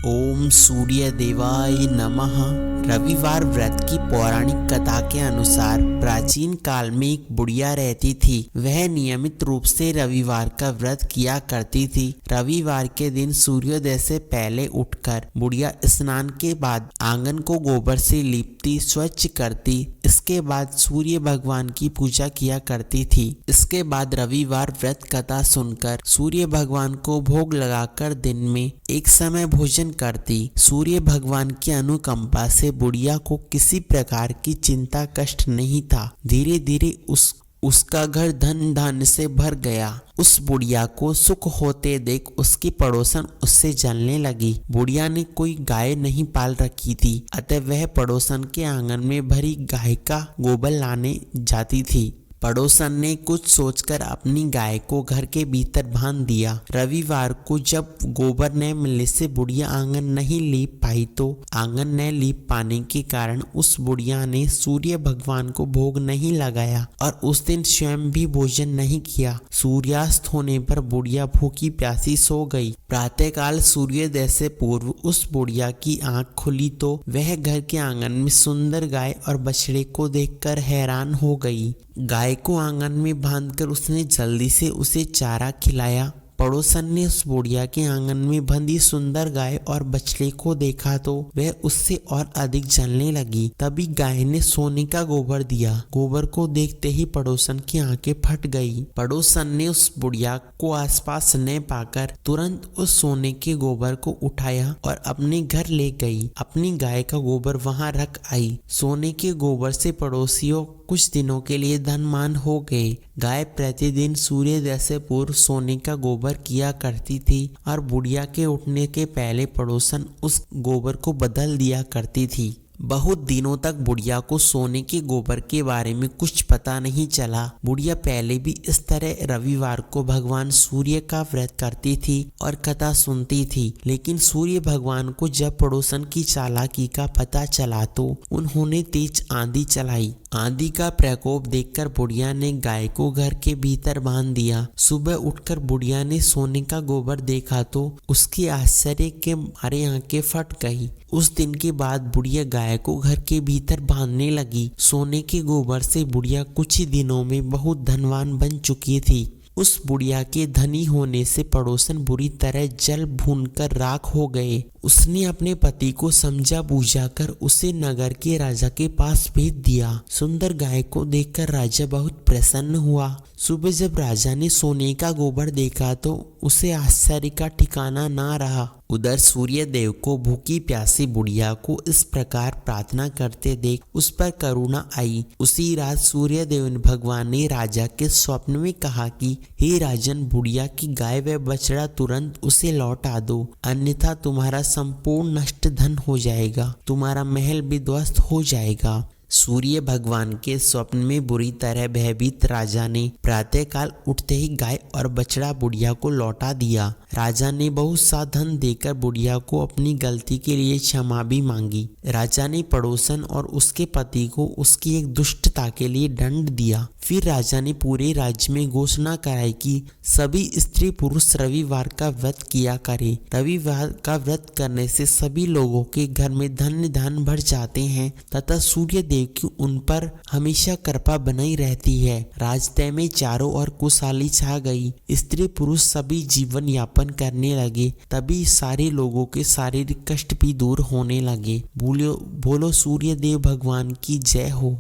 ओम सूर्य देवाय नमः। रविवार व्रत की पौराणिक कथा के अनुसार प्राचीन काल में एक बुढ़िया रहती थी। वह नियमित रूप से रविवार का व्रत किया करती थी। रविवार के दिन सूर्योदय से पहले उठकर बुढ़िया स्नान के बाद आंगन को गोबर से लीपती, स्वच्छ करती। इसके बाद सूर्य भगवान की पूजा किया करती थी। इसके बाद रविवार व्रत कथा सुनकर सूर्य भगवान को भोग लगाकर दिन में एक समय भोजन करती। सूर्य भगवान की अनुकंपा से बुढ़िया को किसी प्रकार की चिंता कष्ट नहीं था। धीरे धीरे उसका घर धन धान्य से भर गया। उस बुढ़िया को सुख होते देख उसकी पड़ोसन उससे जलने लगी। बुढ़िया ने कोई गाय नहीं पाल रखी थी, अतः वह पड़ोसन के आंगन में भरी गाय का गोबर लाने जाती थी। पड़ोसन ने कुछ सोचकर अपनी गाय को घर के भीतर बांध दिया। रविवार को जब गोबर न मिलने से बुढ़िया आंगन नहीं लीप पाई तो आंगन न लीप पाने के कारण उस बुढ़िया ने सूर्य भगवान को भोग नहीं लगाया और उस दिन स्वयं भी भोजन नहीं किया। सूर्यास्त होने पर बुढ़िया भूखी प्यासी सो गई। प्रातःकाल सूर्योदय से पूर्व उस बुढ़िया की आंख खुली तो वह घर के आंगन में सुंदर गाय और बछड़े को देखकर हैरान हो गई। गाय को आंगन में बांधकर उसने जल्दी से उसे चारा खिलाया। पड़ोसन ने उस बुढ़िया के आंगन में बंधी सुंदर गाय और बछड़े को देखा तो वह उससे और अधिक जलने लगी। तभी गाय ने सोने का गोबर दिया। गोबर को देखते ही पड़ोसन की आंखें फट गई। पड़ोसन ने उस बुढ़िया को आसपास न पाकर तुरंत उस सोने के गोबर को उठाया और अपने घर ले गई। अपनी गाय का गोबर वहां रख आई। सोने के गोबर से पड़ोसियों कुछ दिनों के लिए धनवान हो गए। गाय प्रतिदिन सूर्योदय से पूर्व सोने का गोबर किया करती थी और बुढ़िया के उठने के पहले पड़ोसन उस गोबर को बदल दिया करती थी। बहुत दिनों तक बुढ़िया को सोने के गोबर के बारे में कुछ पता नहीं चला। बुढ़िया पहले भी इस तरह रविवार को भगवान सूर्य का व्रत करती थी और कथा सुनती थी, लेकिन सूर्य भगवान को जब पड़ोसन की चालाकी का पता चला तो उन्होंने तेज आंधी चलाई। आंधी का प्रकोप देखकर बुढ़िया ने गाय को घर के भीतर बांध दिया। सुबह उठकर बुढ़िया ने सोने का गोबर देखा तो उसकी आश्चर्य के मारे आंखें फट गई। उस दिन के बाद बुढ़िया गाय को घर के भीतर बांधने लगी। सोने के गोबर से बुढ़िया कुछ ही दिनों में बहुत धनवान बन चुकी थी। उस बुढ़िया के धनी होने से पड़ोसन बुरी तरह जल भूनकर राख हो गए। उसने अपने पति को समझा बूझा कर उसे नगर के राजा के पास भेज दिया। सुंदर गाय को देखकर राजा बहुत प्रसन्न हुआ। सुबह जब राजा ने सोने का गोबर देखा तो उसे आश्चर्य का ठिकाना ना रहा। उधर सूर्य देव को भूखी प्यासी बुढ़िया को इस प्रकार प्रार्थना करते देख उस पर करुणा आई। उसी रात सूर्य देव भगवान ने राजा के स्वप्न में कहा कि हे राजन, बुढ़िया की गाय व बछड़ा तुरंत उसे लौटा दो, अन्यथा तुम्हारा संपूर्ण नष्ट धन हो जाएगा, तुम्हारा महल भी ध्वस्त हो जाएगा। सूर्य भगवान के स्वप्न में बुरी तरह भयभीत राजा ने प्रातःकाल उठते ही गाय और बछड़ा बुढ़िया को लौटा दिया। राजा ने बहुत सा धन देकर बुढ़िया को अपनी गलती के लिए क्षमा भी मांगी। राजा ने पड़ोसन और उसके पति को उसकी एक दुष्टता के लिए दंड दिया। फिर राजा ने पूरे राज्य में घोषणा कराई कि सभी स्त्री पुरुष रविवार का व्रत किया करें। रविवार का व्रत करने से सभी लोगों के घर में धन धान भर जाते हैं तथा सूर्य देव की उन पर हमेशा कृपा बनाई रहती है। राजतय में चारों ओर खुशहाली छा गई। स्त्री पुरुष सभी जीवन यापन करने लगे। तभी सारे लोगों के शारीरिक कष्ट भी दूर होने लगे। बोलो सूर्य देव भगवान की जय हो।